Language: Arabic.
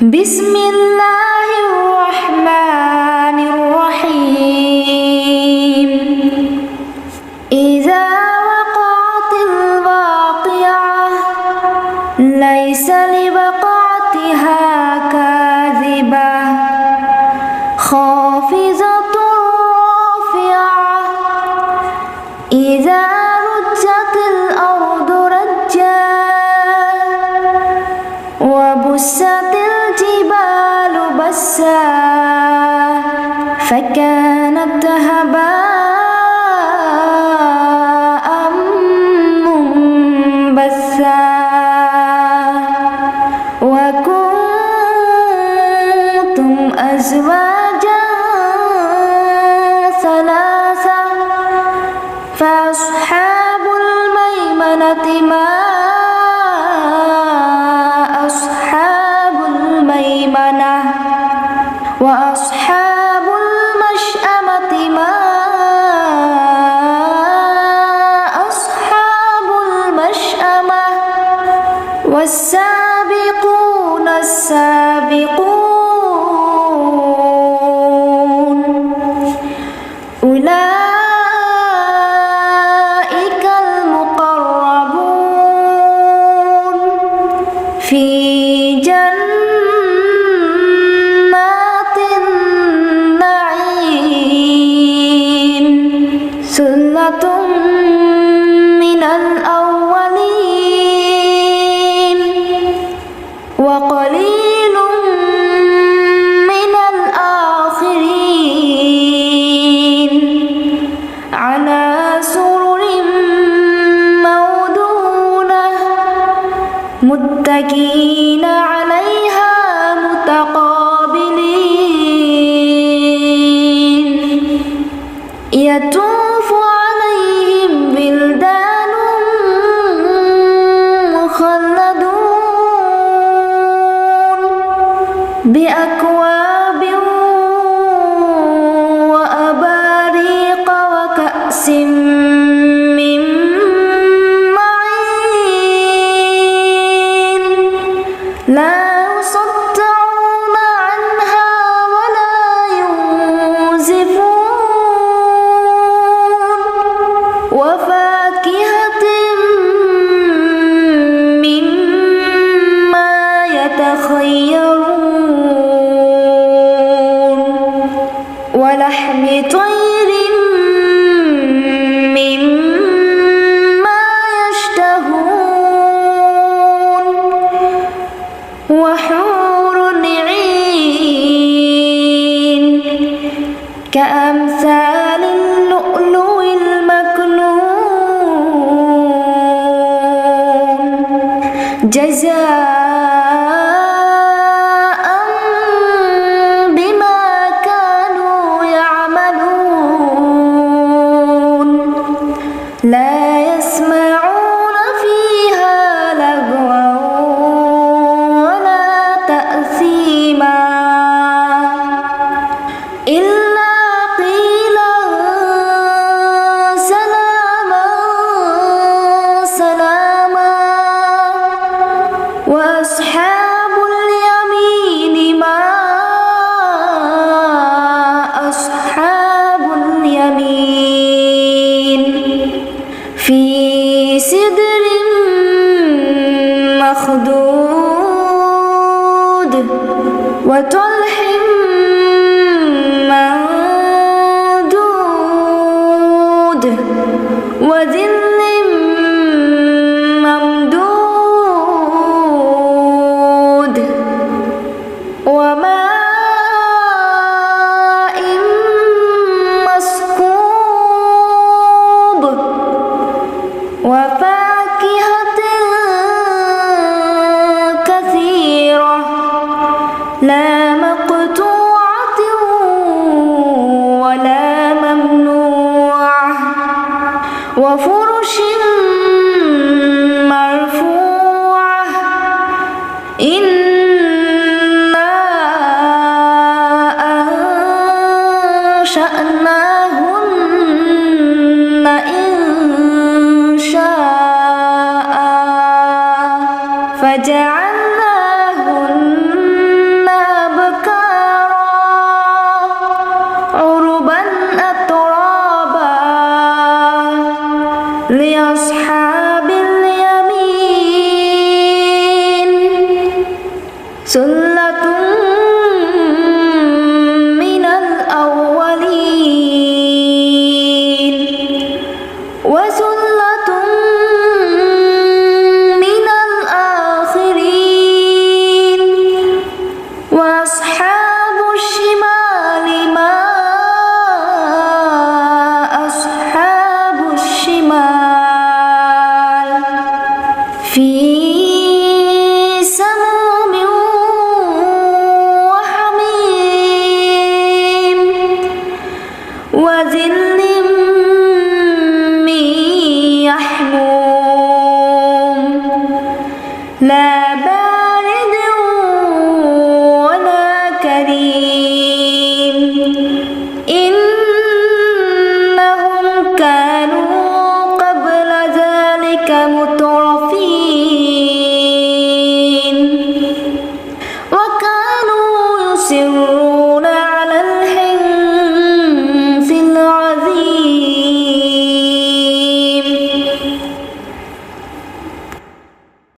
بسم الله الرحمن الرحيم إذا وقعت الواقعة ليس لوقعتها كاذبة خافضة رافعة إذا رجت الأرض رجا وبست الجبال بسا فكانت هباء منبثا وكنتم أزواجا ثلاثة فأصحاب الميمنة ما أصحاب الميمنة وأصحاب المشأمة ما أصحاب المشأمة والسابقون السابقون أولئك المقربون في جنات النعيم ثلة من الأولين وقليل من الآخرين على سرر موضونة متكئين عليها متقابلين يطوف عليهم بلدان مخلدون بأكواب وأباريق وكأس من معين لا يصدعون عنها ولا ينزفون وفاكهة مما يتخيرون ولحم طير مما يشتهون وحور عين كأمثال اللؤلؤ المكنون جزاء بما كانوا يعملون لا يسمعون فيها لغوا ولا تأثيما إلا قيلا سلاما سلاما وأصحاب اليمين ما أصحاب اليمين في سدر مخضود وطلح ممدود وظل ممدود وماء مسكوب وفاكهة كثيرة لا مقطوعة ولا ممنوعة وفرش مرفوعة إنا أنشأناهن إن شاء فجعلناهن سلة